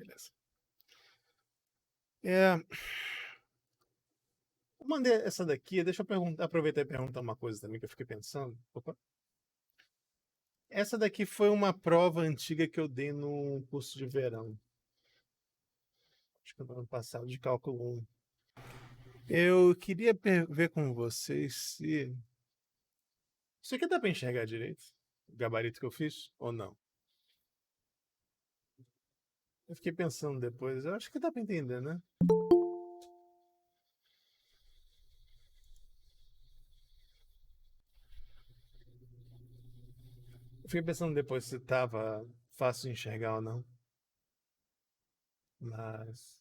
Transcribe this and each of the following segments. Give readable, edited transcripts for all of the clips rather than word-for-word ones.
Beleza. É, eu mandei essa daqui, deixa eu aproveitar e perguntar uma coisa também que eu fiquei pensando. Opa. Essa daqui foi uma prova antiga que eu dei no curso de verão. Acho que no ano passado, de cálculo 1. Eu queria ver com vocês se. Isso aqui dá para enxergar direito? O gabarito que eu fiz? Ou não? Eu fiquei pensando depois. Eu acho que dá para entender, né? Eu fiquei pensando depois se tava fácil de enxergar ou não. Mas.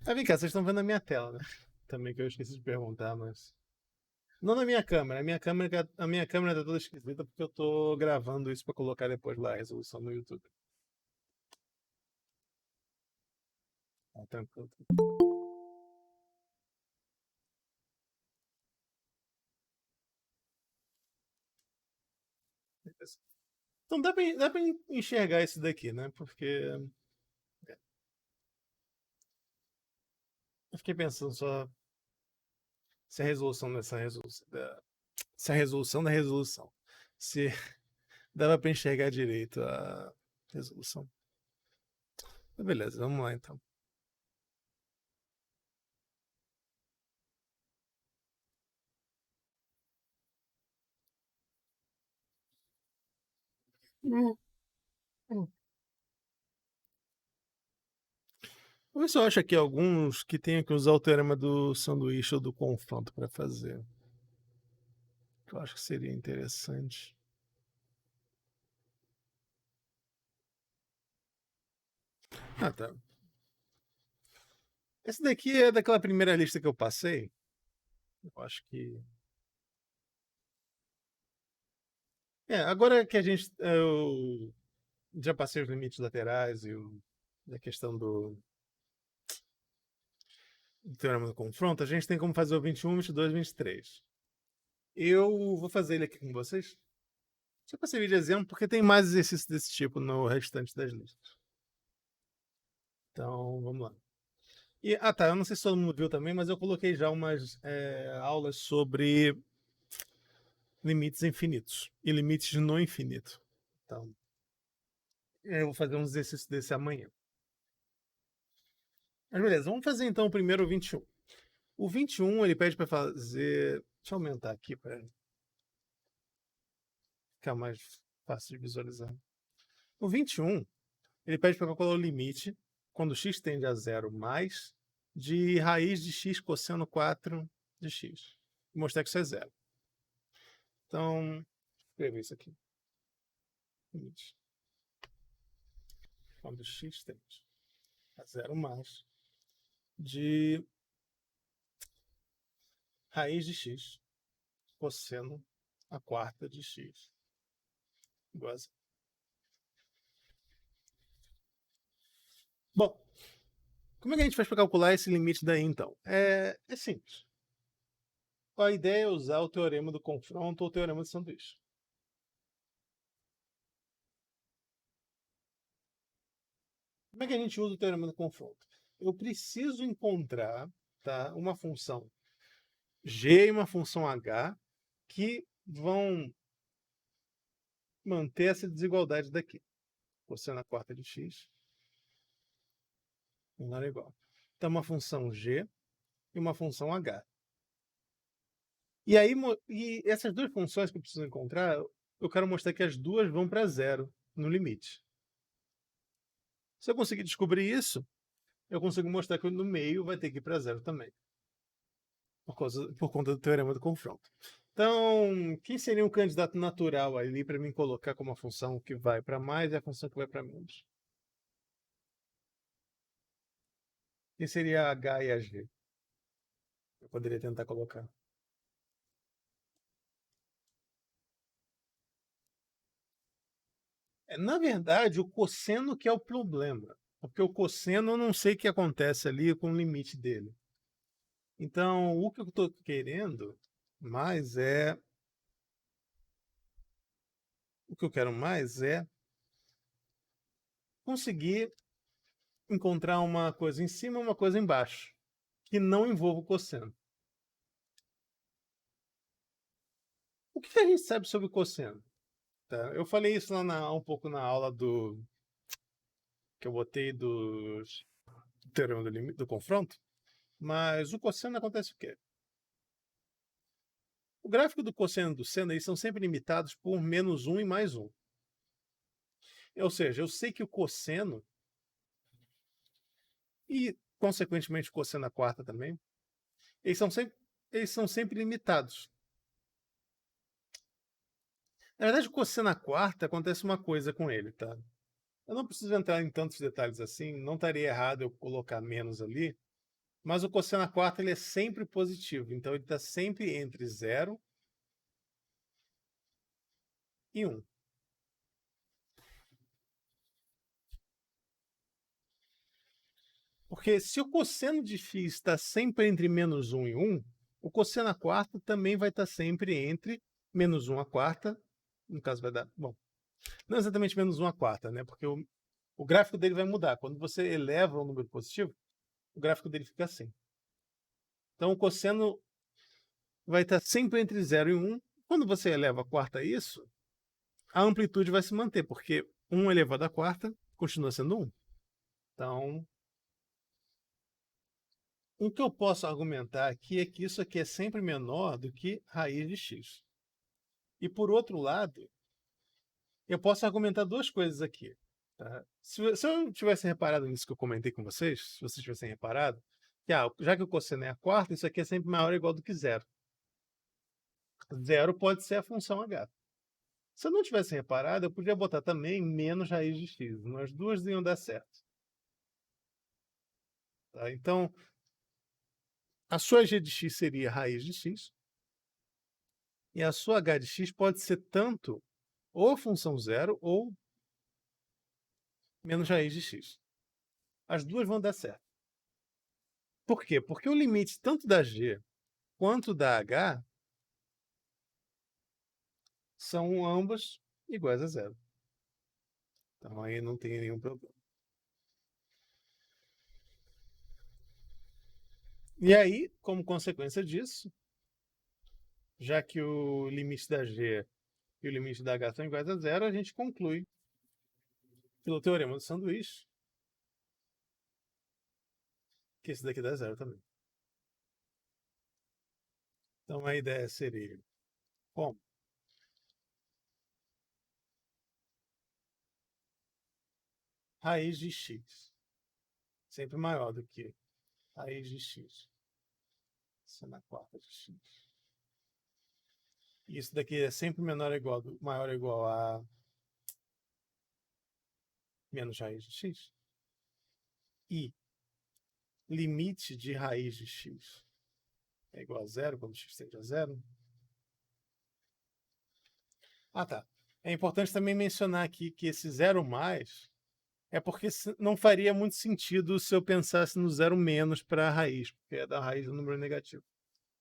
Ah, vem cá, vocês estão vendo a minha tela, né? Também que eu esqueci de perguntar, mas. Não na minha câmera. A minha câmera tá toda esquisita porque eu tô gravando isso pra colocar depois lá a resolução no YouTube. Tá tranquilo. Beleza. Então dá pra enxergar isso daqui, né? Porque eu fiquei pensando só se a resolução dessa resolução. Se a resolução da resolução. Se dava pra enxergar direito a resolução. Beleza, vamos lá então. Hum, hum. Vamos ver se eu acho aqui alguns que tenham que usar o teorema do sanduíche ou do confronto para fazer. Que eu acho que seria interessante. Ah, tá. Esse daqui é daquela primeira lista que eu passei. Eu acho que. Agora que a gente. Eu já passei os limites laterais e a questão do teorema do confronto, a gente tem como fazer o 21, 22, 23. Eu vou fazer ele aqui com vocês. Só para servir de exemplo, porque tem mais exercícios desse tipo no restante das listas. Então, vamos lá. Tá, eu não sei se todo mundo viu também, mas eu coloquei já umas aulas sobre limites infinitos e limites no infinito. Então, eu vou fazer uns exercícios desse amanhã. Mas beleza, vamos fazer então o primeiro o 21. O 21 ele pede para fazer. Deixa eu aumentar aqui para ficar mais fácil de visualizar. O 21 ele pede para calcular o limite quando x tende a zero mais de raiz de x cosseno 4 de x. Vou mostrar que isso é zero. Então, vou escrever isso aqui. Limite. Quando x tende a zero mais de raiz de x cosseno a quarta de x igual a zero. Bom, como é que a gente faz para calcular esse limite daí então? É simples. A ideia é usar o teorema do confronto ou o teorema do sanduíche. Como é que a gente usa o teorema do confronto? Eu preciso encontrar, tá, uma função g e uma função h que vão manter essa desigualdade daqui. Cosseno a quarta de x menor ou igual. Então, uma função g e uma função h. E aí, essas duas funções que eu preciso encontrar, eu quero mostrar que as duas vão para zero no limite. Se eu conseguir descobrir isso, eu consigo mostrar que no meio vai ter que ir para zero também. Por conta do teorema do confronto. Então, quem seria um candidato natural ali para mim colocar como a função que vai para mais e a função que vai para menos? Quem seria a H e a G? Eu poderia tentar colocar. Na verdade, o cosseno que é o problema. Porque o cosseno eu não sei o que acontece ali com o limite dele. Então, o que eu estou querendo mais é. O que eu quero mais é conseguir encontrar uma coisa em cima e uma coisa embaixo, que não envolva o cosseno. O que a gente sabe sobre o cosseno? Tá? Eu falei isso lá um pouco na aula que eu botei do teorema do confronto, mas o cosseno acontece o quê? O gráfico do cosseno e do seno eles são sempre limitados por -1 e +1. Ou seja, eu sei que o cosseno e, consequentemente, o cosseno à quarta também, eles são sempre limitados. Na verdade, o cosseno à quarta acontece uma coisa com ele, tá? Eu não preciso entrar em tantos detalhes assim, não estaria errado eu colocar menos ali, mas o cosseno à quarta ele é sempre positivo, então ele está sempre entre 0 e 1. Porque se o cosseno de x está sempre entre -1 e 1, o cosseno à quarta também vai estar sempre entre -1 à quarta, no caso vai dar, bom, não exatamente -1 à quarta, né? Porque o gráfico dele vai mudar. Quando você eleva um número positivo, o gráfico dele fica assim. Então o cosseno vai estar sempre entre 0 e 1. Quando você eleva a quarta a isso, a amplitude vai se manter, porque 1 elevado à quarta continua sendo 1. Então, o que eu posso argumentar aqui é que isso aqui é sempre menor do que raiz de x. E por outro lado, eu posso argumentar duas coisas aqui. Tá? Se eu tivesse reparado nisso que eu comentei com vocês, se vocês tivessem reparado, que já que o cosseno é a quarta, isso aqui é sempre maior ou igual do que zero. Zero pode ser a função h. Se eu não tivesse reparado, eu podia botar também menos raiz de x. As duas iam dar certo. Tá? Então, a sua g de x seria raiz de x. E a sua h de x pode ser tanto ou função zero ou menos raiz de x. As duas vão dar certo. Por quê? Porque o limite tanto da g quanto da h são ambas iguais a zero. Então aí não tem nenhum problema. E aí, como consequência disso, já que o limite da g e o limite da h são iguais a zero, a gente conclui pelo teorema do sanduíche que esse daqui dá zero também. Então a ideia seria, bom, raiz de x sempre maior do que raiz de x. Isso é na quarta de x. E isso daqui é sempre maior ou igual a menos raiz de x. E limite de raiz de x é igual a zero quando x tende a zero. Ah, tá. É importante também mencionar aqui que esse zero mais é porque não faria muito sentido se eu pensasse no zero menos para a raiz, porque é da raiz do número negativo.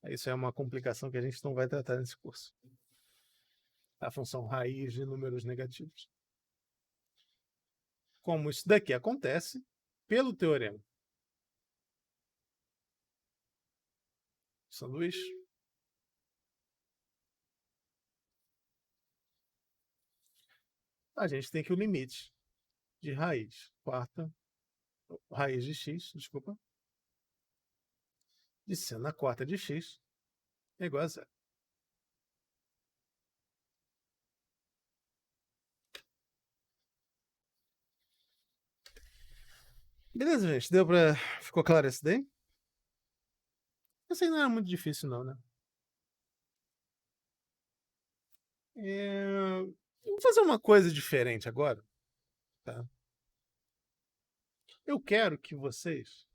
Isso é uma complicação que a gente não vai tratar nesse curso. A função raiz de números negativos. Como isso daqui acontece pelo teorema sanduíche, a gente tem que o limite de raiz de x, desculpa, de seno na quarta de x é igual a zero. Beleza, gente? Ficou claro isso daí? Isso aí não era muito difícil, não, né? Eu vou fazer uma coisa diferente agora, tá? Eu quero que vocês.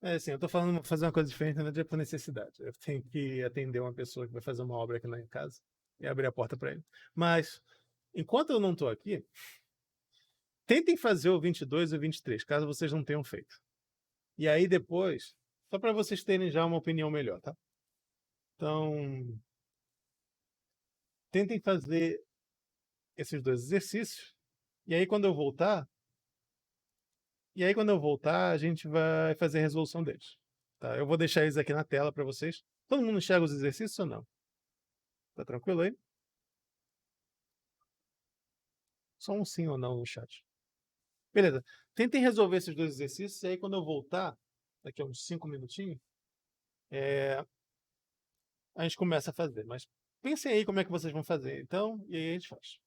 É assim, eu tô falando fazer uma coisa diferente, não é por necessidade. Eu tenho que atender uma pessoa que vai fazer uma obra aqui na minha casa e abrir a porta para ele. Mas, enquanto eu não tô aqui, tentem fazer o 22 e o 23, caso vocês não tenham feito. E aí depois, só para vocês terem já uma opinião melhor, tá? Então, tentem fazer esses dois exercícios E aí quando eu voltar, a gente vai fazer a resolução deles. Tá? Eu vou deixar eles aqui na tela para vocês. Todo mundo enxerga os exercícios ou não? Tá tranquilo aí? Só um sim ou não no chat. Beleza. Tentem resolver esses dois exercícios e aí quando eu voltar, daqui a uns 5 minutinhos, a gente começa a fazer. Mas pensem aí como é que vocês vão fazer, então, e aí a gente faz.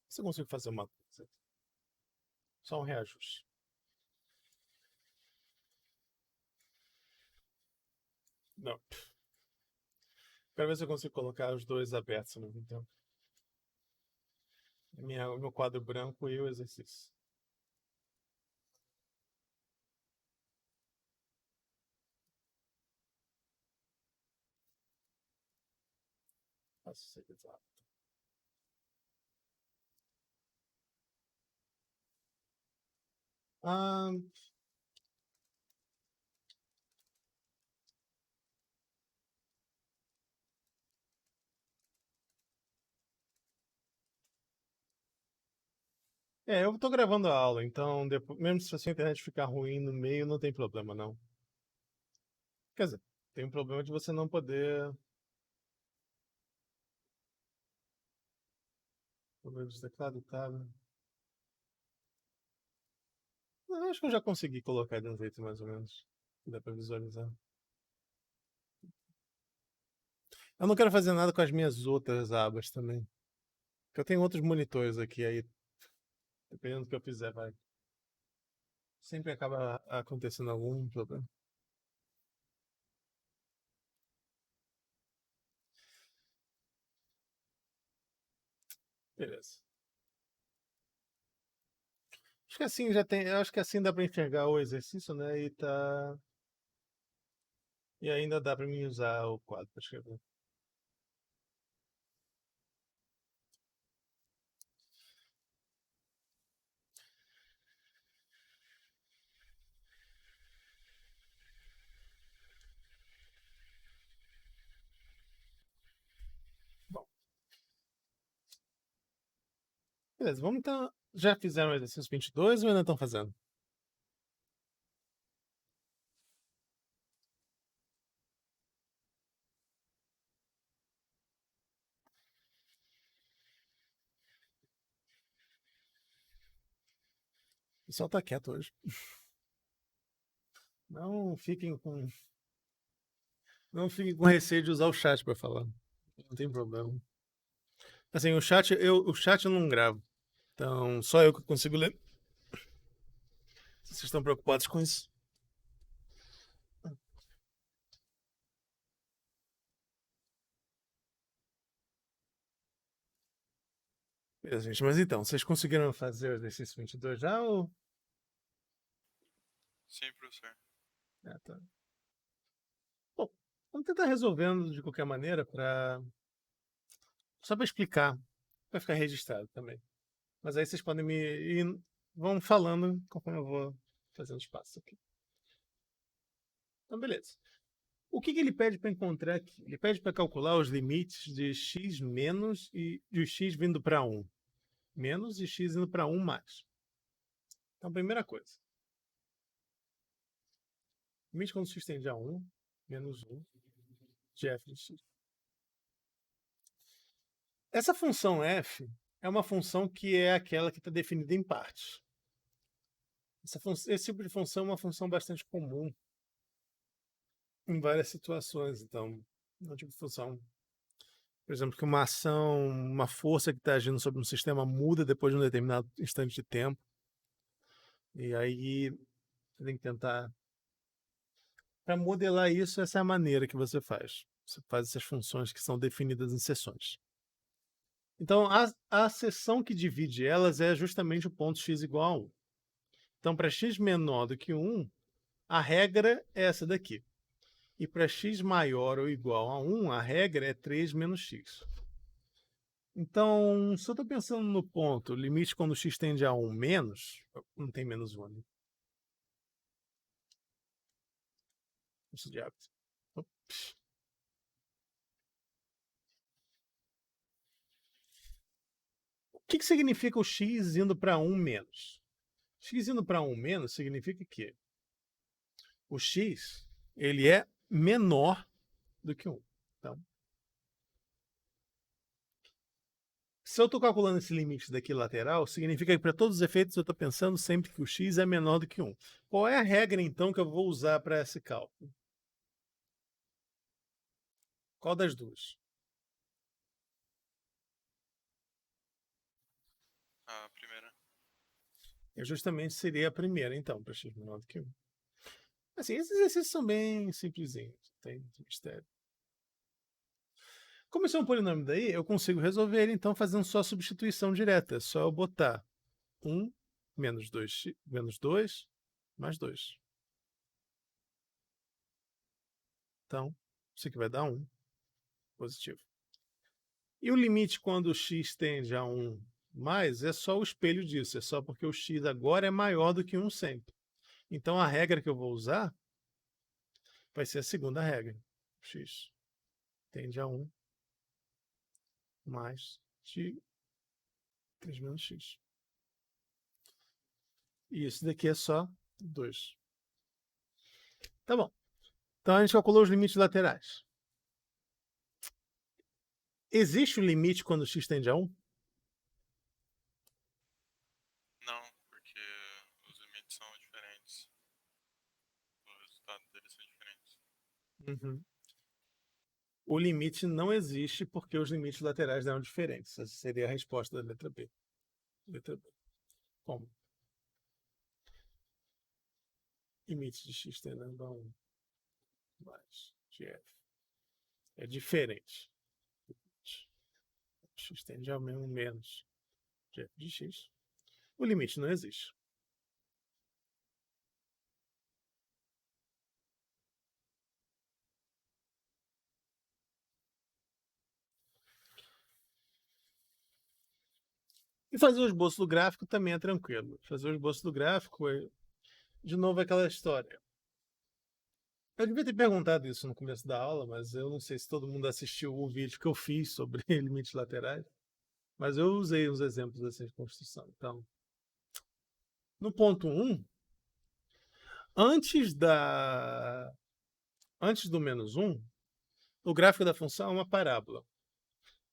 Se eu consigo fazer uma coisa, só um reajuste. Não. Quero ver se eu consigo colocar os dois abertos ao mesmo tempo. O meu quadro branco e o exercício. Faço isso aqui, exato. Ah, eu tô gravando a aula, então depois, mesmo se a sua internet ficar ruim no meio, não tem problema, não. Quer dizer, tem um problema de você não poder. Problema de teclado e tablet. Eu acho que eu já consegui colocar de um jeito mais ou menos. Que dá pra visualizar. Eu não quero fazer nada com as minhas outras abas também. Porque eu tenho outros monitores aqui, aí dependendo do que eu fizer, vai. Sempre acaba acontecendo algum problema. Beleza. Acho que assim já tem. Acho que assim dá pra enxergar o exercício, né? E tá. E ainda dá pra mim usar o quadro pra escrever. Beleza, vamos então. Já fizeram o exercício 22 ou ainda estão fazendo? O pessoal tá quieto hoje. Não fiquem com. Não fiquem com receio de usar o chat para falar. Não tem problema. Assim, o chat eu não gravo. Então, só eu que consigo ler. Vocês estão preocupados com isso? Beleza, gente. Mas então, vocês conseguiram fazer o exercício 22 já ou. Sim, professor. Ah, tá. Bom, vamos tentar resolvendo de qualquer maneira para. Só para explicar. Vai ficar registrado também. Mas aí vocês podem me ir. Vão falando conforme eu vou fazendo os passos aqui. Então, beleza. O que ele pede para encontrar aqui? Ele pede para calcular os limites de x menos e de x vindo para 1. Menos e x indo para 1 mais. Então, primeira coisa. Limite quando x tende a 1, menos 1 de f de x. Essa função f é uma função que é aquela que está definida em partes. Esse tipo de função é uma função bastante comum em várias situações. Então, é um tipo de função, por exemplo, que uma ação, uma força que está agindo sobre um sistema muda depois de um determinado instante de tempo. E aí você tem que tentar. Para modelar isso, essa é a maneira que você faz. Você faz essas funções que são definidas em seções. Então, a seção que divide elas é justamente o ponto x igual a 1. Então, para x menor do que 1, a regra é essa daqui. E para x maior ou igual a 1, a regra é 3 menos x. Então, se eu estou pensando no ponto, limite quando x tende a 1 menos, não tem menos 1 ali. Isso de hábito. Ops. O que significa o x indo para 1 menos? X indo para 1 menos significa que o x ele é menor do que 1. Então, se eu estou calculando esse limite daqui lateral, significa que para todos os efeitos eu estou pensando sempre que o x é menor do que 1. Qual é a regra, então, que eu vou usar para esse cálculo? Qual das duas? A primeira. Eu justamente seria a primeira, então, para x menor do que 1. Assim, esses exercícios são bem simplesinhos, não tem mistério. Como isso é um polinômio daí, eu consigo resolver ele, então, fazendo só substituição direta. É só eu botar 1 menos 2, menos 2 mais 2. Então, isso aqui vai dar 1, positivo. E o limite quando o x tende a 1 mais é só o espelho disso, é só porque o x agora é maior do que 1 sempre. Então, a regra que eu vou usar vai ser a segunda regra. X tende a 1 mais de 3 menos x. E isso daqui é só 2. Tá bom. Então a gente calculou os limites laterais. Existe um limite quando x tende a 1? Não, porque os limites são diferentes. O resultado deles são diferentes. Uhum. O limite não existe porque os limites laterais deram diferentes. Essa seria a resposta da letra B. Letra B. Como? Limite de x tendendo a 1 mais de f. É diferente. X tende a menos de f de x. O limite não existe. E fazer o esboço do gráfico também é tranquilo. Fazer o esboço do gráfico é, de novo, aquela história. Eu devia ter perguntado isso no começo da aula, mas eu não sei se todo mundo assistiu o vídeo que eu fiz sobre limites laterais. Mas eu usei uns exemplos dessa construção. Então, no ponto 1, antes do menos 1, o gráfico da função é uma parábola.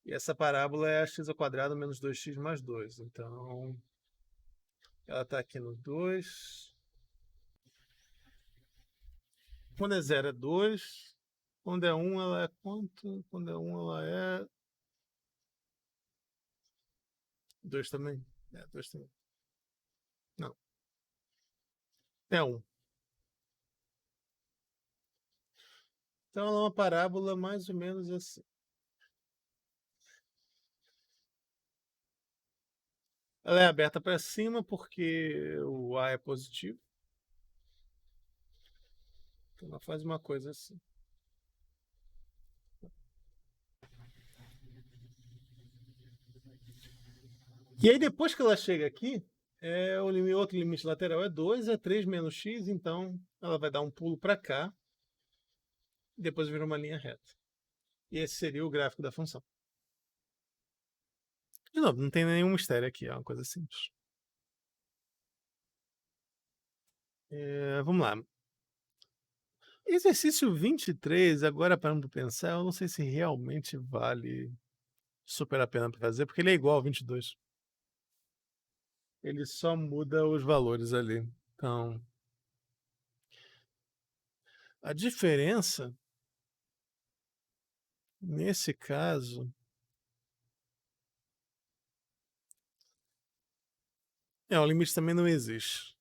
E essa parábola é x² menos 2x mais 2. Então, ela está aqui no 2. Quando é 0 é 2. Quando é 1, ela é quanto? Quando é 1, ela é 2 também. É, 2 também. Não. É 1. Então, ela é uma parábola mais ou menos assim. Ela é aberta para cima porque o A é positivo. Então, ela faz uma coisa assim. E aí, depois que ela chega aqui, o outro limite lateral é 2, é 3 menos x, então ela vai dar um pulo para cá, e depois vira uma linha reta. E esse seria o gráfico da função. De novo, não tem nenhum mistério aqui, é uma coisa simples. Vamos lá. Exercício 23, agora parando para pensar, eu não sei se realmente vale super a pena para fazer, porque ele é igual ao 22. Ele só muda os valores ali. Então, a diferença, nesse caso, o limite também não existe.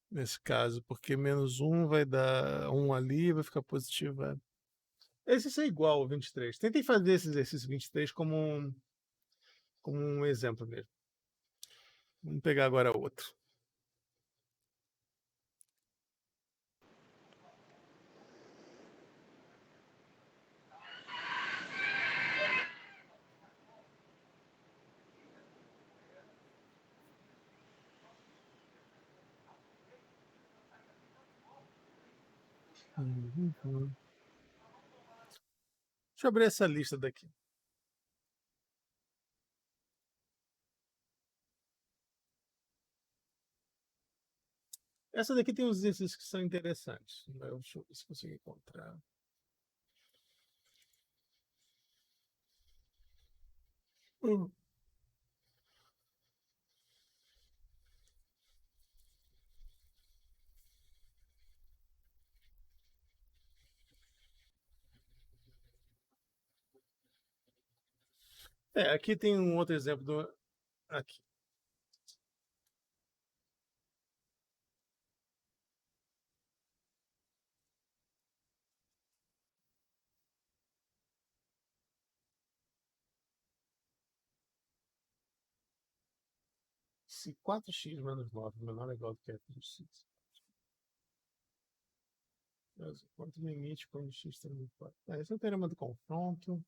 Nesse caso, porque menos 1 vai dar 1 ali, vai ficar positivo. Esse é igual ao 23. Tentem fazer esse exercício 23 como um exemplo mesmo. Vamos pegar agora outro. Deixa eu abrir essa lista daqui. Essa daqui tem uns exercícios que são interessantes. Deixa eu ver se consigo encontrar. Aqui tem um outro exemplo. Aqui. Se 4x menos 9 menor ou igual do que f(x), quanto limite quando x tem 4? Esse é o teorema do confronto.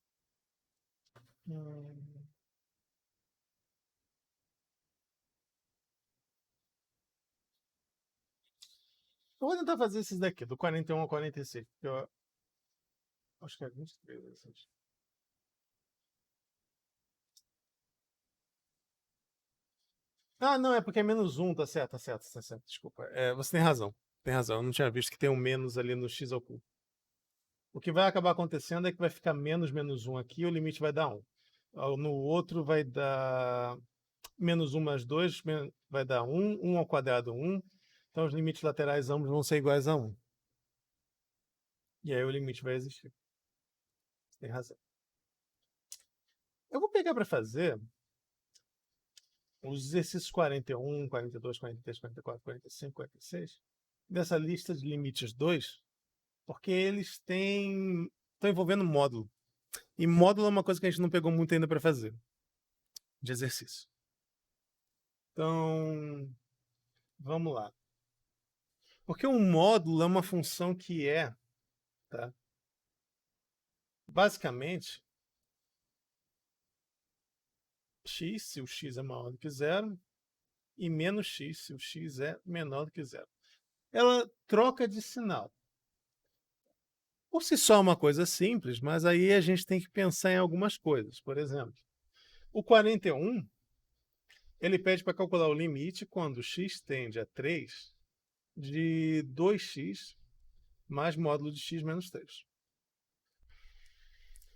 Eu vou tentar fazer esses daqui, do 41 ao 46, porque eu acho que é 23 esses. Ah, não, é porque é menos 1, tá certo. Desculpa. Você tem razão. Eu não tinha visto que tem um menos ali no x oculto. O que vai acabar acontecendo é que vai ficar menos 1 aqui e o limite vai dar 1. No outro vai dar menos 1 mais 2, vai dar 1, 1 ao quadrado 1. Então os limites laterais ambos vão ser iguais a 1. E aí o limite vai existir. Você tem razão. Eu vou pegar para fazer os exercícios 41, 42, 43, 44, 45, 46 dessa lista de limites 2, porque eles estão envolvendo módulo. E módulo é uma coisa que a gente não pegou muito ainda para fazer, de exercício. Então, vamos lá. Porque um módulo é uma função que tá? Basicamente, x se o x é maior do que zero, e menos x se o x é menor do que zero. Ela troca de sinal. Por si só é uma coisa simples, mas aí a gente tem que pensar em algumas coisas. Por exemplo, O 41, ele pede para calcular o limite quando x tende a 3 de 2x mais módulo de x menos 3.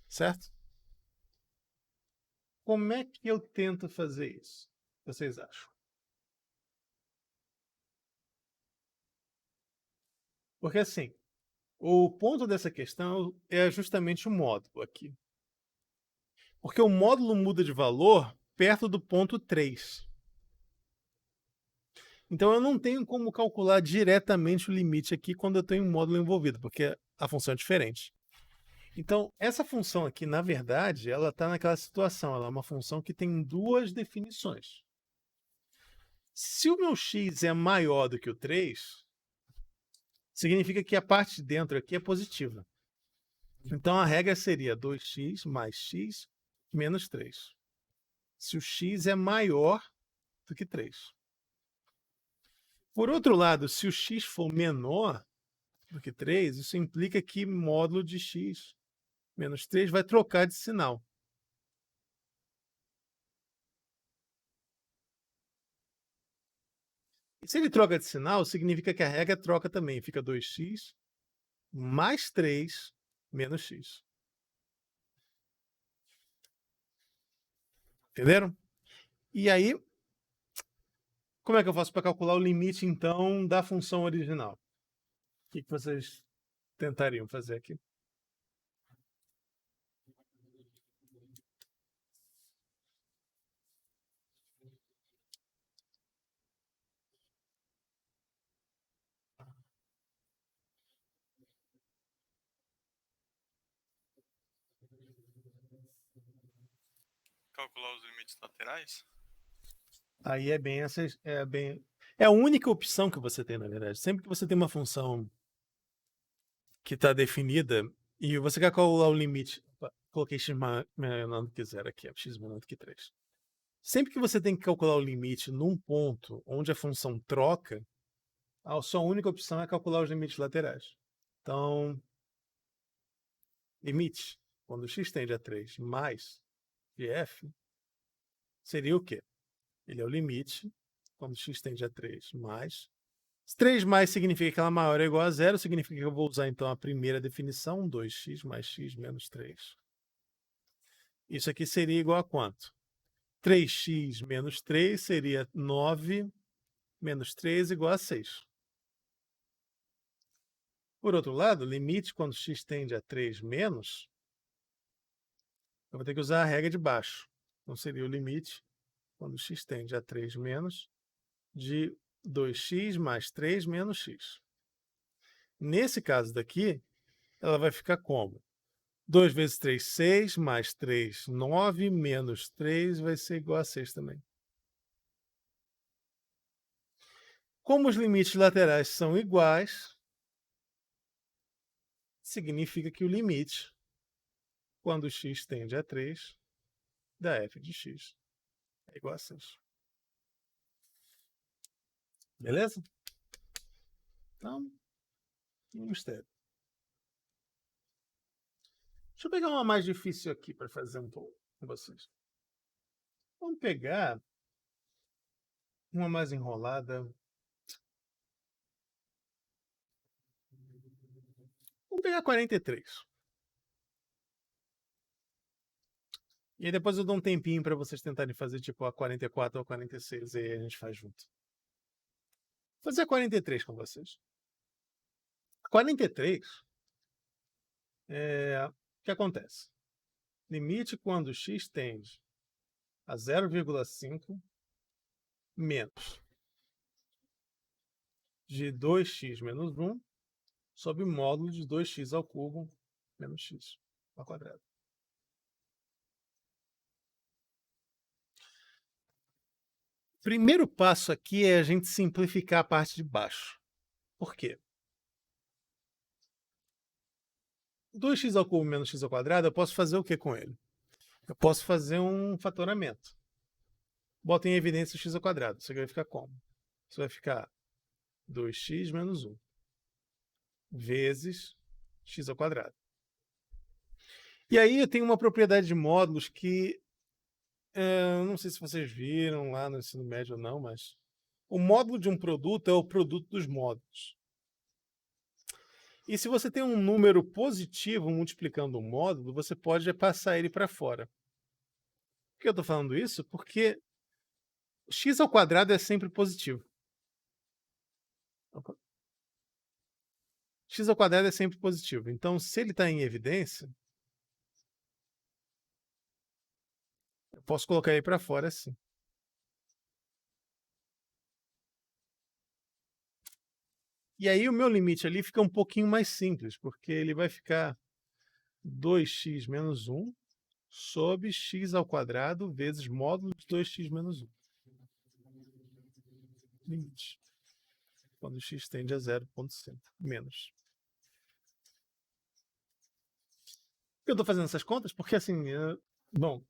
Certo? Como é que eu tento fazer isso? Vocês acham? Porque assim, o ponto dessa questão é justamente o módulo aqui. Porque o módulo muda de valor perto do ponto 3. Então eu não tenho como calcular diretamente o limite aqui quando eu tenho um módulo envolvido, porque a função é diferente. Então, essa função aqui, na verdade, ela está naquela situação. Ela é uma função que tem duas definições. Se o meu x é maior do que o 3, significa que a parte de dentro aqui é positiva. Então, a regra seria 2x mais x menos 3. Se o x é maior do que 3. Por outro lado, se o x for menor do que 3, isso implica que módulo de x menos 3 vai trocar de sinal. E se ele troca de sinal, significa que a regra troca também. Fica 2x mais 3 menos x. Entenderam? E aí, como é que eu faço para calcular o limite, então, da função original? O que vocês tentariam fazer aqui? Calcular os limites laterais? Aí é bem essas, é a única opção que você tem, na verdade. Sempre que você tem uma função que está definida e você quer calcular o limite, opa, coloquei x menor do que 0 aqui, x menor do que 3. Sempre que você tem que calcular o limite num ponto onde a função troca, a sua única opção é calcular os limites laterais. Então, limite, quando x tende a 3 mais de f, seria o quê? Ele é o limite, quando x tende a 3 mais. 3 mais significa que ela é maior ou igual a 0, significa que eu vou usar então a primeira definição, 2x mais x menos 3. Isso aqui seria igual a quanto? 3x menos 3 seria 9 menos 3 igual a 6. Por outro lado, limite quando x tende a 3 menos, eu vou ter que usar a regra de baixo. Então seria o limite quando x tende a 3 menos de 2x mais 3 menos x. Nesse caso daqui, ela vai ficar como? 2 vezes 3, 6, mais 3, 9, menos 3 vai ser igual a 6 também. Como os limites laterais são iguais, significa que o limite, quando x tende a 3, da f de x é igual a 6. Beleza? Então, um mistério. Deixa eu pegar uma mais difícil aqui para fazer um pouco com vocês. Vamos pegar uma mais enrolada. Vamos pegar 43. E aí depois eu dou um tempinho para vocês tentarem fazer tipo a 44 ou a 46 e aí a gente faz junto. Vou fazer a 43 com vocês. A 43 o que acontece? Limite quando x tende a 0,5 menos de 2x menos 1 sobre o módulo de 2x ao cubo menos x ao quadrado. Primeiro passo aqui é a gente simplificar a parte de baixo. Por quê? 2x ao cubo menos x ao quadrado, eu posso fazer o que com ele? Eu posso fazer um fatoramento. Bota em evidência o x ao quadrado. Isso aqui vai ficar como? Isso vai ficar 2x menos 1 vezes x ao quadrado. E aí eu tenho uma propriedade de módulos que não sei se vocês viram lá no ensino médio ou não, mas o módulo de um produto é o produto dos módulos. E se você tem um número positivo multiplicando um módulo, você pode passar ele para fora. Por que eu estou falando isso? Porque x ao quadrado é sempre positivo. X ao quadrado é sempre positivo. Então, se ele está em evidência, eu posso colocar ele para fora assim. E aí o meu limite ali fica um pouquinho mais simples, porque ele vai ficar 2x menos 1 sobre x ao quadrado vezes módulo de 2x menos 1. Limite. Quando x tende a 0,5 menos. Por que eu estou fazendo essas contas? Porque assim, bom,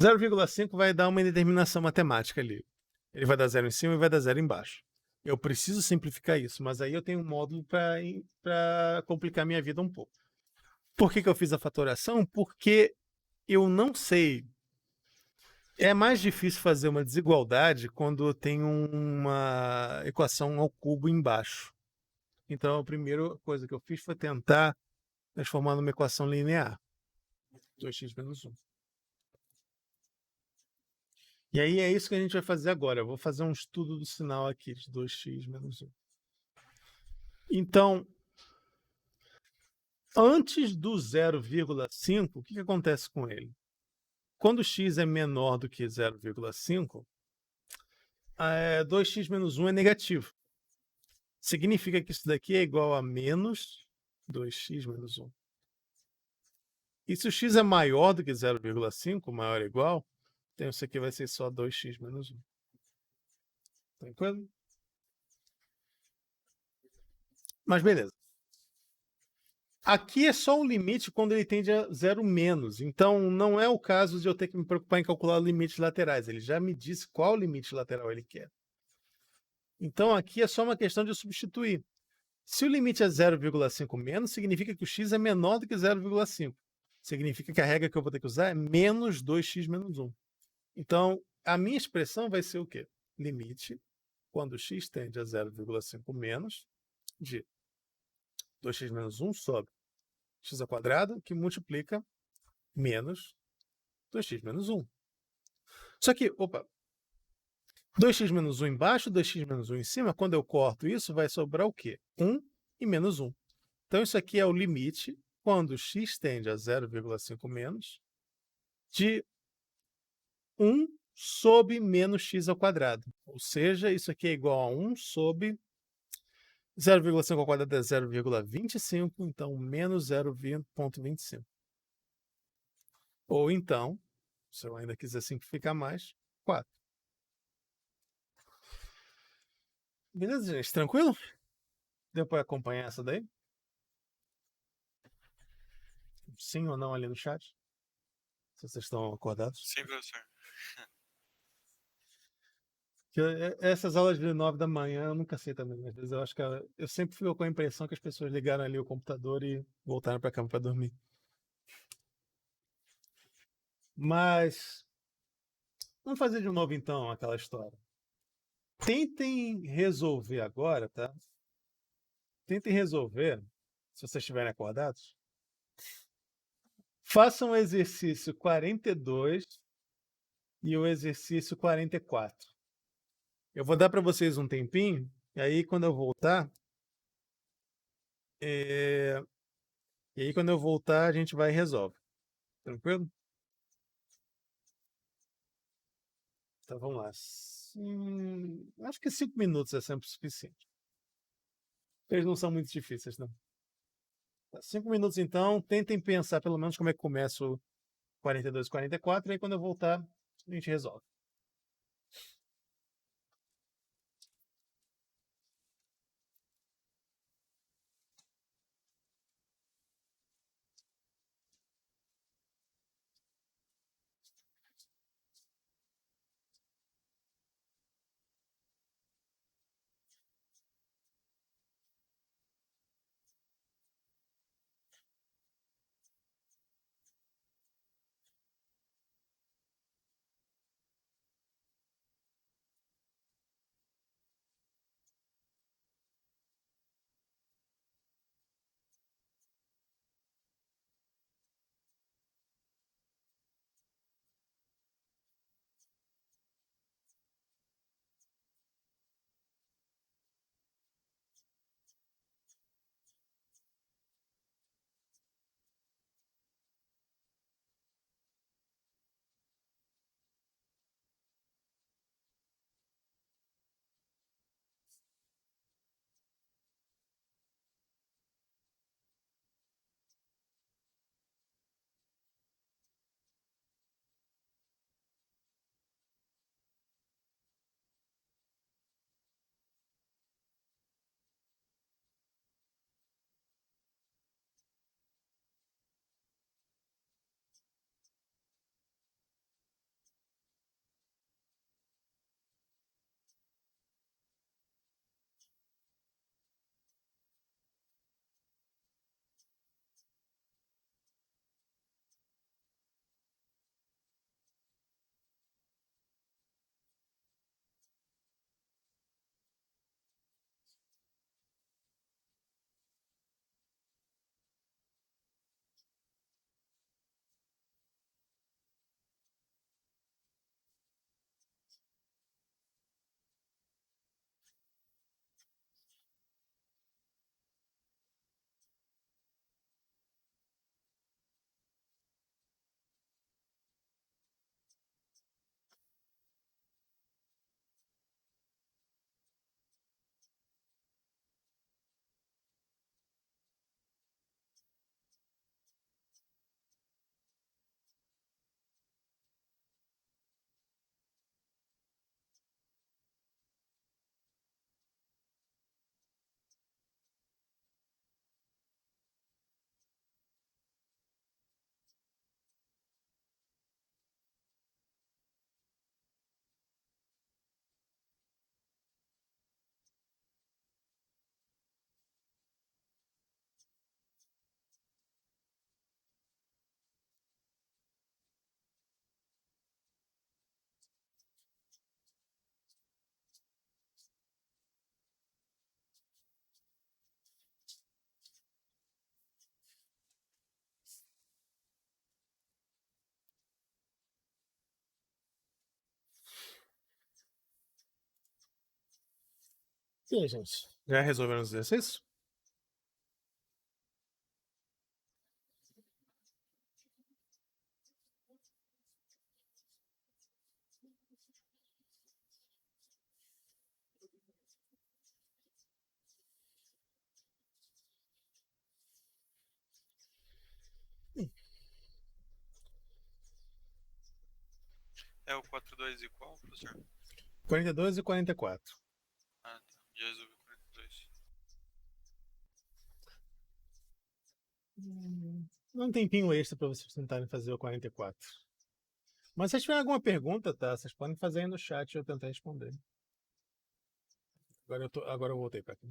0,5 vai dar uma indeterminação matemática ali. Ele vai dar 0 em cima e vai dar 0 embaixo. Eu preciso simplificar isso, mas aí eu tenho um módulo para complicar minha vida um pouco. Por que eu fiz a fatoração? Porque eu não sei. É mais difícil fazer uma desigualdade quando eu tenho uma equação ao cubo embaixo. Então, a primeira coisa que eu fiz foi tentar transformar numa equação linear. 2x menos 1. E aí é isso que a gente vai fazer agora. Eu vou fazer um estudo do sinal aqui de 2x menos 1. Então, antes do 0,5, o que acontece com ele? Quando x é menor do que 0,5, 2x menos 1 é negativo. Significa que isso daqui é igual a menos 2x menos 1. E se o x é maior do que 0,5, maior ou igual, então isso aqui vai ser só 2x menos 1. Tranquilo? Mas beleza. Aqui é só um limite quando ele tende a 0 menos. Então, não é o caso de eu ter que me preocupar em calcular limites laterais. Ele já me disse qual limite lateral ele quer. Então, aqui é só uma questão de substituir. Se o limite é 0,5 menos, significa que o x é menor do que 0,5. Significa que a regra que eu vou ter que usar é menos 2x menos 1. Então, a minha expressão vai ser o quê? Limite, quando x tende a 0,5 menos, de 2x menos 1 sobre x ao quadrado, que multiplica menos 2x menos 1. Só que, 2x menos 1 embaixo, 2x menos 1 em cima, quando eu corto isso, vai sobrar o quê? 1 e menos 1. Então, isso aqui é o limite, quando x tende a 0,5 menos, de 1 sobre menos x ao quadrado. Ou seja, isso aqui é igual a 1 sobre 0,5 ao quadrado é 0,25, então menos 0,25. Ou então, se eu ainda quiser simplificar mais, 4. Beleza, gente? Tranquilo? Deu para acompanhar essa daí? Sim ou não ali no chat? Se vocês estão acordados. Sim, professor. Essas aulas de 9 da manhã eu nunca sei também. Às vezes eu acho que eu sempre fico com a impressão que as pessoas ligaram ali o computador e voltaram para a cama para dormir. Mas vamos fazer de novo então aquela história. Tentem resolver agora, tá? Tentem resolver, se vocês estiverem acordados. Façam o exercício 42 e o exercício 44. Eu vou dar para vocês um tempinho, e aí quando eu voltar, a gente vai e resolve. Tranquilo? Então vamos lá. Acho que 5 minutos é sempre suficiente. Eles não são muito difíceis, não. 5 minutos então, tentem pensar pelo menos como é que começa o 42 e 44, e aí quando eu voltar, a gente resolve. E aí, gente? Já resolveram os exercícios? É o 4-2 e qual, professor? 42 e 44. Ah, tá. Já resolvi o 42. Dá um tempinho extra para vocês tentarem fazer o 44. Mas se vocês tiverem alguma pergunta, tá? Vocês podem fazer aí no chat e eu tentar responder. Agora eu voltei para aqui.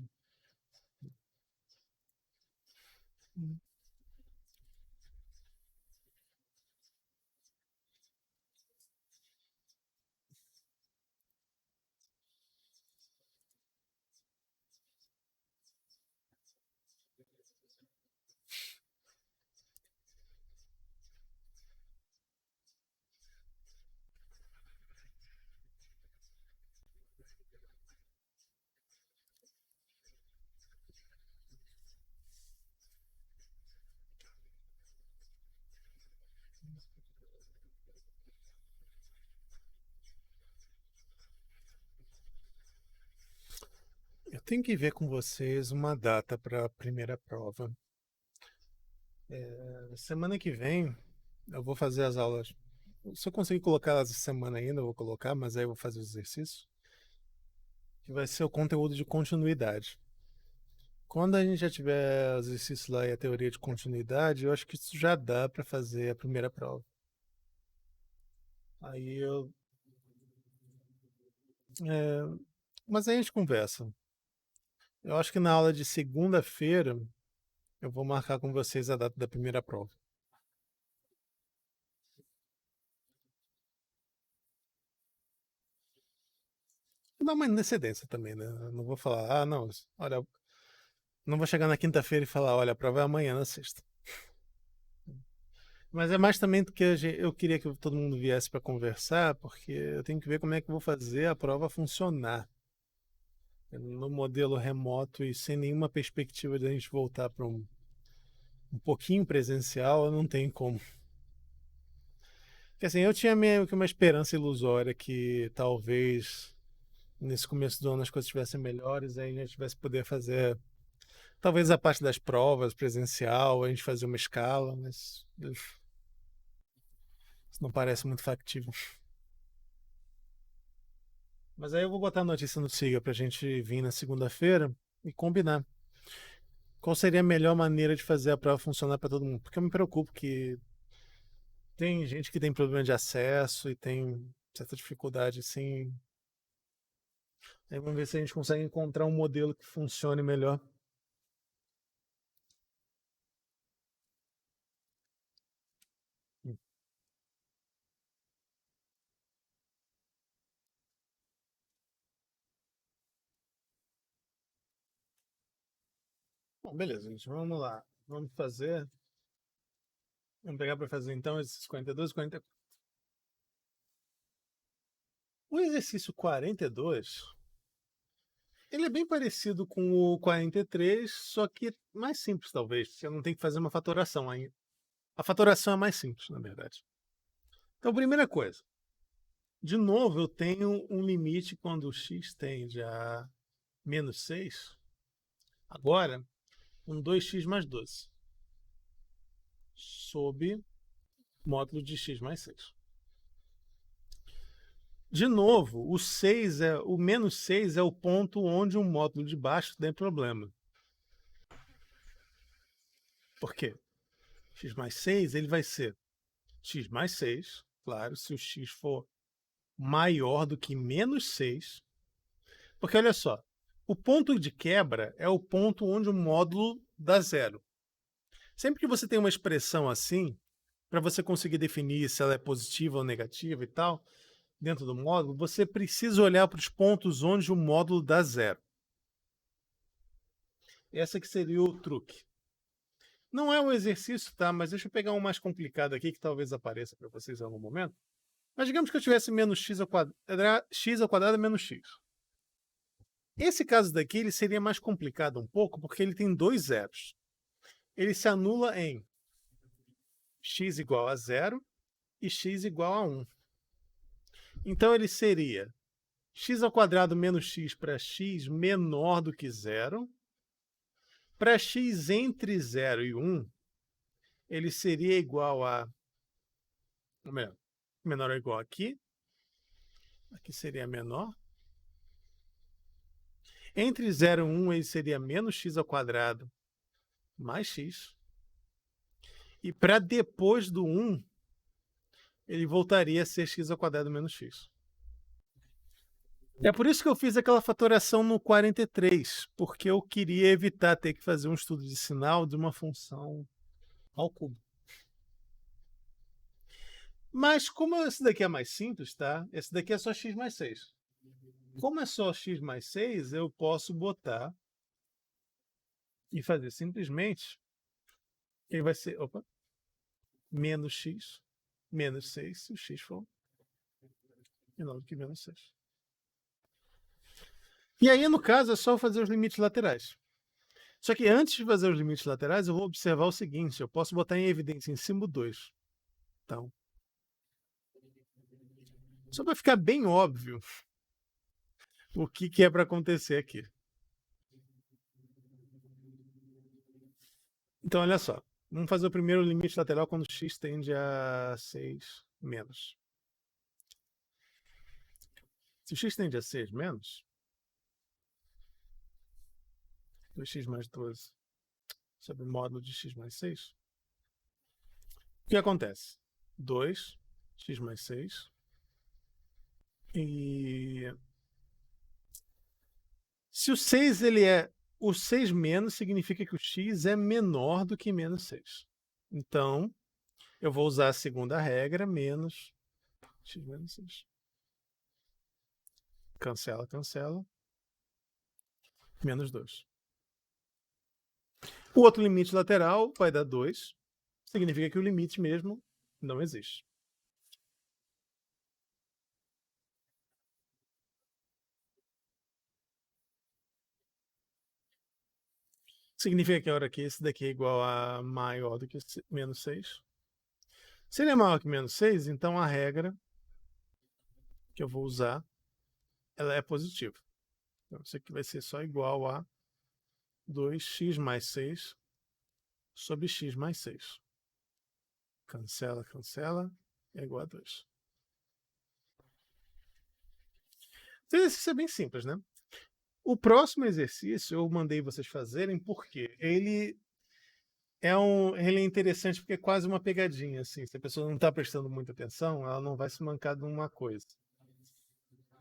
Eu tenho que ver com vocês uma data para a primeira prova. Semana que vem eu vou fazer as aulas. Se eu conseguir colocar elas essa semana ainda, eu vou colocar, mas aí eu vou fazer os exercícios. Que vai ser o conteúdo de continuidade. Quando a gente já tiver os exercícios lá e a teoria de continuidade, eu acho que isso já dá para fazer a primeira prova. Aí eu. É, mas aí a gente conversa. Eu acho que na aula de segunda-feira eu vou marcar com vocês a data da primeira prova. Vou dar uma antecedência também, né? Eu não vou falar, não, olha, não vou chegar na quinta-feira e falar, olha, a prova é amanhã, na sexta. Mas é mais também do que eu queria que todo mundo viesse para conversar, porque eu tenho que ver como é que eu vou fazer a prova funcionar. No modelo remoto e sem nenhuma perspectiva de a gente voltar para um pouquinho presencial, não tem como. Porque assim, eu tinha meio que uma esperança ilusória que talvez nesse começo do ano as coisas estivessem melhores, aí a gente tivesse poder fazer talvez a parte das provas presencial, a gente fazer uma escala, mas isso não parece muito factível. Mas aí eu vou botar a notícia no Siga pra gente vir na segunda-feira e combinar. Qual seria a melhor maneira de fazer a prova funcionar para todo mundo? Porque eu me preocupo que tem gente que tem problema de acesso e tem certa dificuldade assim. Aí vamos ver se a gente consegue encontrar um modelo que funcione melhor. Bom, beleza, gente. Vamos lá. Vamos fazer. Vamos pegar para fazer então esses 42 e 44. O exercício 42, ele é bem parecido com o 43, só que mais simples talvez. Você não tem que fazer uma fatoração ainda. A fatoração é mais simples, na verdade. Então, primeira coisa. De novo, eu tenho um limite quando o x tende a menos 6. Agora, um 2x mais 12. Sob módulo de x mais 6. De novo, o menos 6 é o ponto onde um módulo de baixo tem problema. Por quê? X mais 6 ele vai ser x mais 6, claro, se o x for maior do que menos 6. Porque olha só, o ponto de quebra é o ponto onde o módulo dá zero. Sempre que você tem uma expressão assim, para você conseguir definir se ela é positiva ou negativa e tal, dentro do módulo, você precisa olhar para os pontos onde o módulo dá zero. Esse que seria o truque. Não é um exercício, tá? Mas deixa eu pegar um mais complicado aqui que talvez apareça para vocês em algum momento. Mas digamos que eu tivesse menos x ao quadrado menos x. Esse caso daqui ele seria mais complicado um pouco, porque ele tem dois zeros. Ele se anula em x igual a 0 e x igual a 1. Então ele seria x² menos x para x menor do que 0. Para x entre 0 e 1, ele seria igual a... menor ou igual aqui. Aqui seria menor. Entre 0 e 1, ele seria menos x² mais x. E para depois do 1, ele voltaria a ser x² menos x. É por isso que eu fiz aquela fatoração no 43, porque eu queria evitar ter que fazer um estudo de sinal de uma função ao cubo. Mas como esse daqui é mais simples, tá? Esse daqui é só x mais 6. Como é só x mais 6, eu posso botar e fazer simplesmente, ele vai ser, menos x, menos 6, se o x for menor do que menos 6. E aí, no caso, é só fazer os limites laterais. Só que antes de fazer os limites laterais, eu vou observar o seguinte, eu posso botar em evidência em símbolo 2. Então, só para ficar bem óbvio o que é para acontecer aqui. Então, olha só. Vamos fazer o primeiro limite lateral quando x tende a 6 menos. Se o x tende a 6 menos, 2x mais 12 sobre o módulo de x mais 6, o que acontece? 2x mais 6 e... se o 6 ele é... o 6 menos significa que o x é menor do que menos 6. Então, eu vou usar a segunda regra, menos x menos 6. Cancela, cancela. Menos 2. O outro limite lateral vai dar 2. Significa que o limite mesmo não existe. Significa que a hora que esse daqui é igual a maior do que menos 6. Se ele é maior que menos 6, então a regra que eu vou usar, ela é positiva. Então isso aqui vai ser só igual a 2x mais 6 sobre x mais 6. Cancela, cancela, é igual a 2. Então, esse exercício é bem simples, né? O próximo exercício eu mandei vocês fazerem porque ele é interessante porque é quase uma pegadinha, assim. Se a pessoa não está prestando muita atenção, ela não vai se mancar de uma coisa.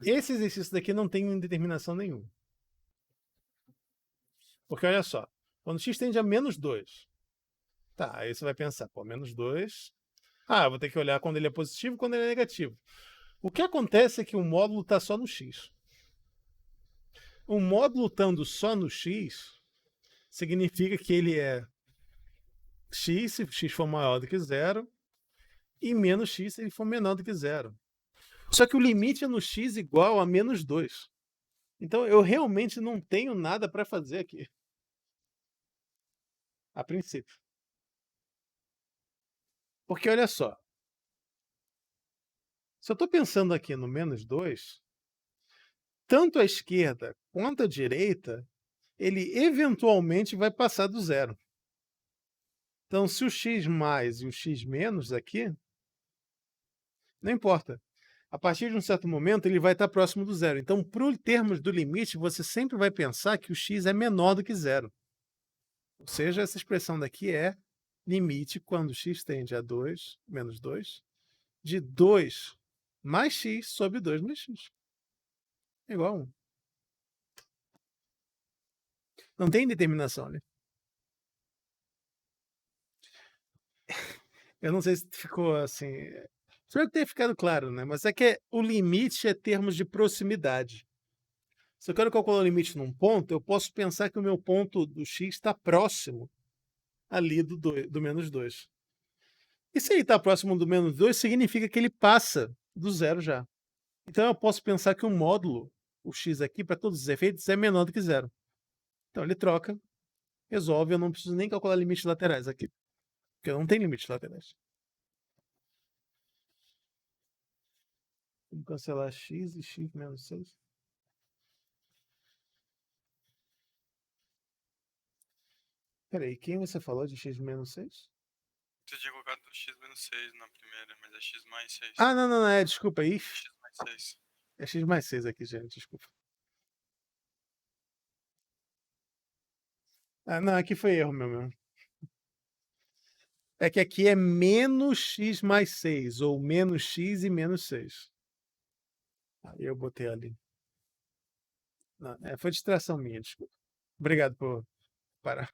Esse exercício daqui não tem indeterminação nenhuma. Porque olha só, quando x tende a menos 2, tá, aí você vai pensar, pô, menos 2, eu vou ter que olhar quando ele é positivo e quando ele é negativo. O que acontece é que o módulo está só no x. O módulo estando só no x, significa que ele é x se x for maior do que 0 e menos x se ele for menor do que 0. Só que o limite é no x igual a menos 2. Então eu realmente não tenho nada para fazer aqui. A princípio. Porque olha só. Se eu estou pensando aqui no menos 2, tanto a esquerda quanto a direita, ele eventualmente vai passar do 0. Então, se o x mais e o x menos aqui, não importa. A partir de um certo momento, ele vai estar próximo do 0. Então, por termos do limite, você sempre vai pensar que o x é menor do que 0. Ou seja, essa expressão daqui é limite quando x tende a 2, menos 2, de 2 mais x sobre 2 mais x. É igual a 1. Não tem determinação ali. Eu não sei se ficou assim... Espero que tenha ficado claro, né? Mas é que o limite é termos de proximidade. Se eu quero calcular o limite num ponto, eu posso pensar que o meu ponto do x está próximo ali do menos 2. E se ele está próximo do menos 2, significa que ele passa do 0 já. Então eu posso pensar que o módulo o x aqui, para todos os efeitos, é menor do que zero. Então ele troca, resolve, eu não preciso nem calcular limites laterais aqui. Porque não tem limites laterais. Vamos cancelar x e x menos 6. Peraí, quem você falou de x menos 6? Você tinha colocado x menos 6 na primeira, mas é x mais 6. Ah, não, desculpa aí. X mais 6. É x mais 6 aqui, gente, desculpa. Ah, não, aqui foi erro meu mesmo. É que aqui é menos x mais 6, ou menos x e menos 6. Aí eu botei ali. Não, foi distração minha, desculpa. Obrigado por parar.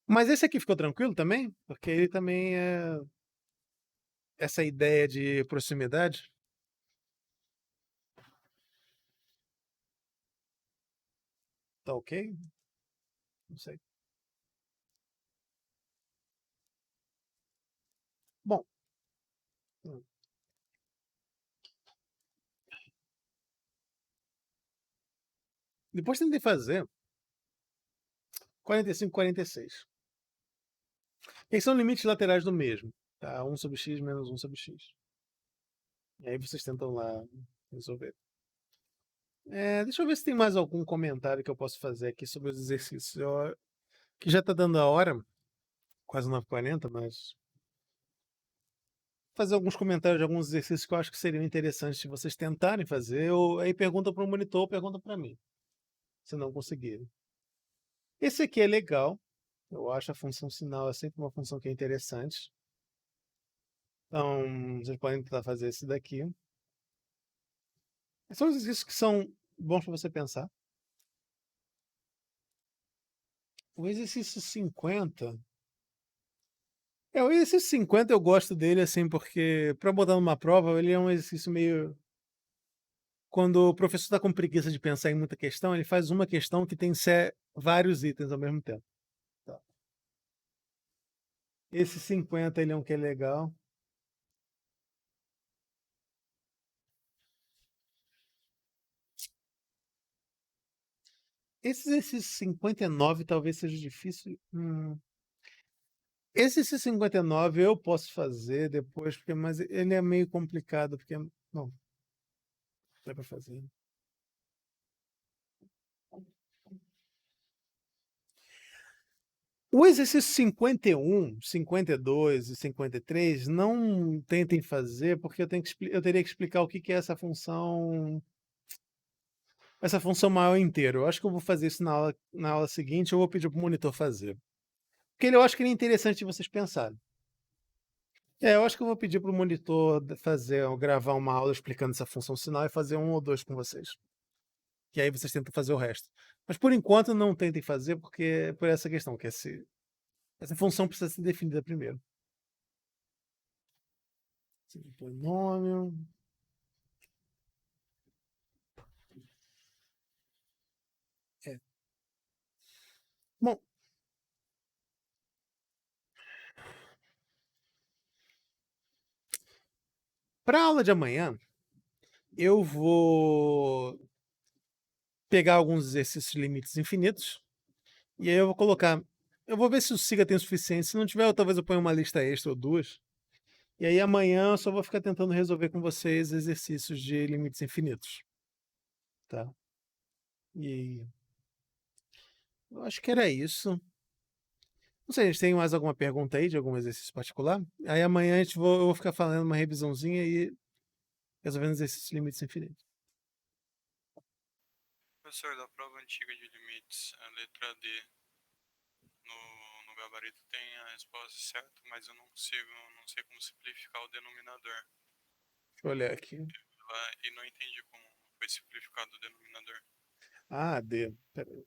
Mas esse aqui ficou tranquilo também? Porque ele também é essa ideia de proximidade. Tá ok? Não sei. Bom. Depois tentei fazer 45, 46. Que são limites laterais do mesmo. Tá? 1 sobre x menos 1 sobre x. E aí vocês tentam lá resolver. Deixa eu ver se tem mais algum comentário que eu posso fazer aqui sobre os exercícios. Que já está dando a hora, quase 9h40, mas fazer alguns comentários de alguns exercícios que eu acho que seriam interessantes de vocês tentarem fazer, ou aí pergunta para o monitor ou pergunta para mim, se não conseguirem. Esse aqui é legal, eu acho a função sinal é sempre uma função que é interessante. Então, vocês podem tentar fazer esse daqui. São exercícios que são bons para você pensar. O exercício 50. O exercício 50 eu gosto dele, assim, porque para botar numa prova, ele é um exercício meio. Quando o professor está com preguiça de pensar em muita questão, ele faz uma questão que tem vários itens ao mesmo tempo. Tá. Esse 50 ele é um que é legal. Esse exercício 59 talvez seja difícil. Esse 59 eu posso fazer depois, mas ele é meio complicado, porque. Não, dá para fazer. O exercício 51, 52 e 53 não tentem fazer, porque eu teria que explicar o que é essa função maior inteira. Eu acho que eu vou fazer isso na aula seguinte, eu vou pedir para o monitor fazer. Porque eu acho que ele é interessante de vocês pensarem. Eu acho que eu vou pedir para o monitor gravar uma aula explicando essa função sinal e fazer 1 ou 2 com vocês. Que aí vocês tentam fazer o resto. Mas por enquanto não tentem fazer, porque por essa questão, que essa função precisa ser definida primeiro. Polinômio. Bom, para a aula de amanhã, eu vou pegar alguns exercícios de limites infinitos e aí eu vou colocar. Eu vou ver se o SIGA tem o suficiente. Se não tiver, talvez eu ponha uma lista extra ou 2. E aí amanhã eu só vou ficar tentando resolver com vocês exercícios de limites infinitos. Tá? E eu acho que era isso. Não sei, a gente tem mais alguma pergunta aí de algum exercício particular? Aí amanhã eu vou ficar falando uma revisãozinha e resolvendo exercícios de limites infinitos. Professor, da prova antiga de limites, a letra D no gabarito tem a resposta certa, mas eu não sei como simplificar o denominador. Deixa eu olhar aqui. E não entendi como foi simplificado o denominador. Ah, D. Pera aí.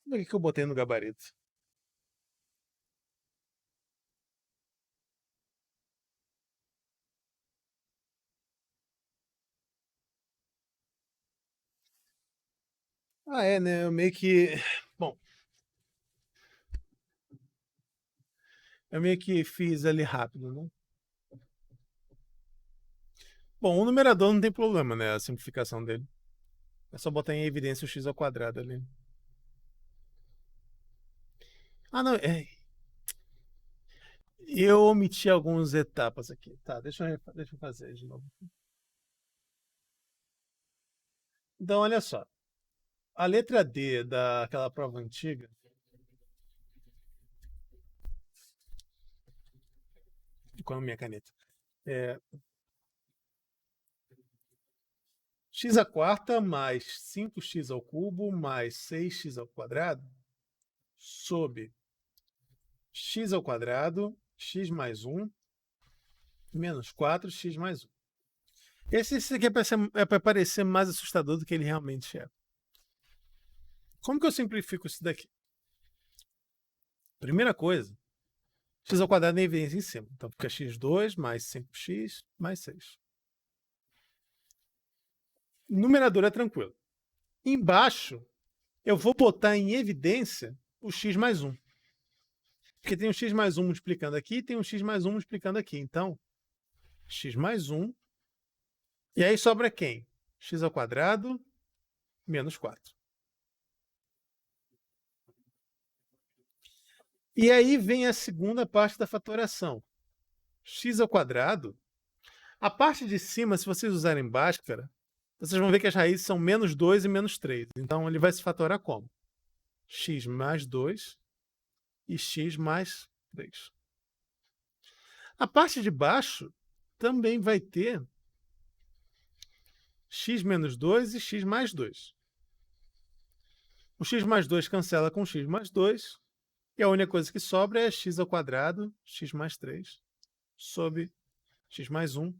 O que eu botei no gabarito? Né? Eu meio que. Bom. Eu meio que fiz ali rápido, né? Bom, o numerador não tem problema, né? A simplificação dele. É só botar em evidência o x ao quadrado ali. Ah, não. Eu omiti algumas etapas aqui. Tá, deixa eu fazer de novo. Então, olha só. A letra D daquela prova antiga. Com a minha caneta. É x à quarta mais 5x ao cubo mais 6x ao quadrado sobre x ao quadrado, x mais 1, menos 4x mais 1. Esse aqui é para parecer mais assustador do que ele realmente é. Como que eu simplifico isso daqui? Primeira coisa, x ao quadrado é evidência em cima. Então fica x2 mais 5x mais 6. Numerador é tranquilo. Embaixo, eu vou botar em evidência o x mais 1. Porque tem um x mais 1 multiplicando aqui e tem um x mais 1 multiplicando aqui. Então, x mais 1. E aí sobra quem? X ao quadrado menos 4. E aí vem a segunda parte da fatoração. X ao quadrado. A parte de cima, se vocês usarem Bhaskara, vocês vão ver que as raízes são menos 2 e menos 3. Então, ele vai se fatorar como? X mais 2 e x mais 3. A parte de baixo também vai ter x menos 2 e x mais 2. O x mais 2 cancela com x mais 2. E a única coisa que sobra é x ao quadrado, x mais 3, sobre x mais 1,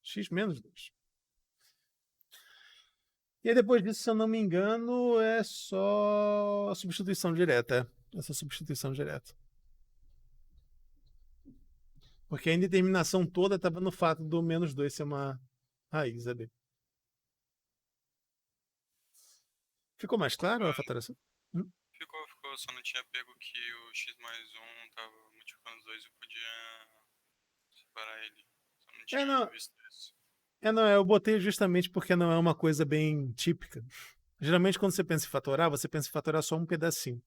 x menos 2. E aí depois disso, se eu não me engano, é só a substituição direta. Essa substituição direta. Porque a indeterminação toda estava no fato do menos 2 ser uma raiz ali. Ficou mais claro a fatoração? Ficou. Só não tinha pego que o x mais 1 tava multiplicando os dois e podia separar ele. Só não tinha visto isso. Não, eu botei justamente porque não é uma coisa bem típica. Geralmente, quando você pensa em fatorar, você pensa em fatorar só um pedacinho.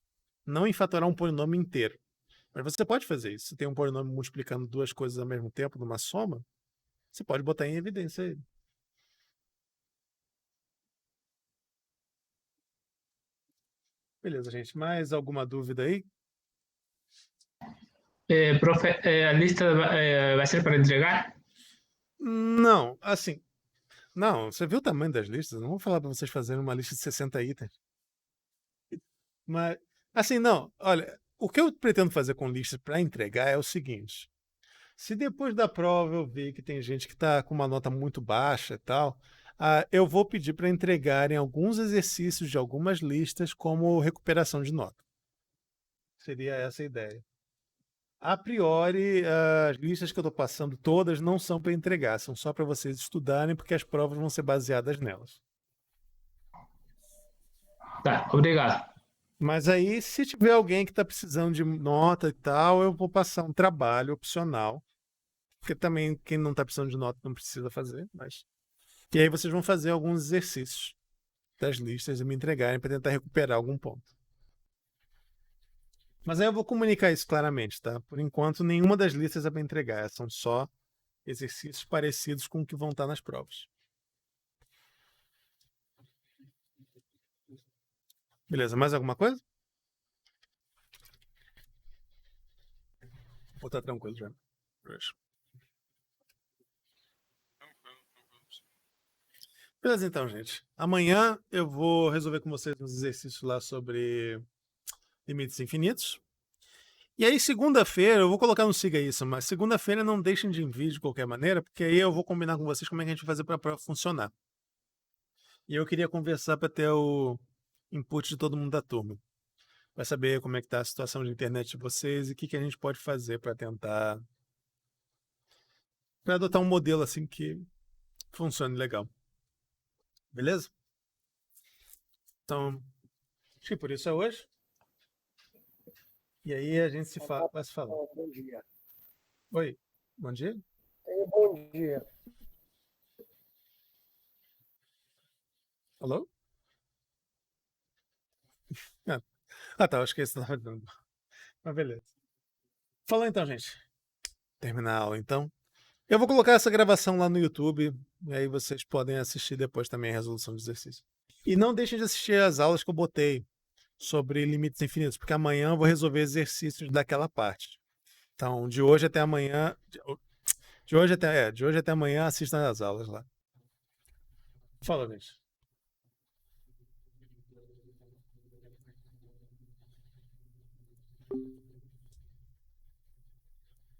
Não em fatorar um polinômio inteiro. Mas você pode fazer isso. Se tem um polinômio multiplicando duas coisas ao mesmo tempo, numa soma, você pode botar em evidência ele. Beleza, gente. Mais alguma dúvida aí? Profe, ¿a lista va a ser para entregar? Não, assim. Não, você viu o tamanho das listas? Não vou falar para vocês fazerem uma lista de 60 itens. Mas, assim, não. Olha, o que eu pretendo fazer com listas para entregar é o seguinte. Se depois da prova eu ver que tem gente que está com uma nota muito baixa e tal, eu vou pedir para entregarem alguns exercícios de algumas listas como recuperação de nota. Seria essa a ideia. A priori, as listas que eu estou passando todas não são para entregar, são só para vocês estudarem, porque as provas vão ser baseadas nelas. Tá, obrigado. Mas aí, se tiver alguém que está precisando de nota e tal, eu vou passar um trabalho opcional. Porque também quem não está precisando de nota não precisa fazer, mas... E aí vocês vão fazer alguns exercícios das listas e me entregarem para tentar recuperar algum ponto. Mas aí eu vou comunicar isso claramente, tá? Por enquanto, nenhuma das listas é para entregar. São só exercícios parecidos com o que vão estar nas provas. Beleza, mais alguma coisa? Ou tá tranquilo já? Beleza, então, gente. Amanhã eu vou resolver com vocês uns exercícios lá sobre limites infinitos. E aí, segunda-feira, eu vou colocar no Siga Isso, mas segunda-feira não deixem de enviar de qualquer maneira, porque aí eu vou combinar com vocês como é que a gente vai fazer para a prova funcionar. E eu queria conversar para ter o input de todo mundo da turma. Para saber como é que está a situação de internet de vocês e o que a gente pode fazer para tentar... para adotar um modelo assim que funcione legal. Beleza? Então, acho que por isso é hoje. E aí a gente vai se falando. Bom dia. Oi, bom dia? Bom dia. Alô? Ah, tá, acho que esse tava dando. Mas beleza. Falou então, gente. Terminar a aula, então. Eu vou colocar essa gravação lá no YouTube, e aí vocês podem assistir depois também a resolução de exercício. E não deixem de assistir as aulas que eu botei sobre limites infinitos, porque amanhã eu vou resolver exercícios daquela parte. Então, de hoje até amanhã, de hoje até amanhã, assistam as aulas lá. Fala, gente.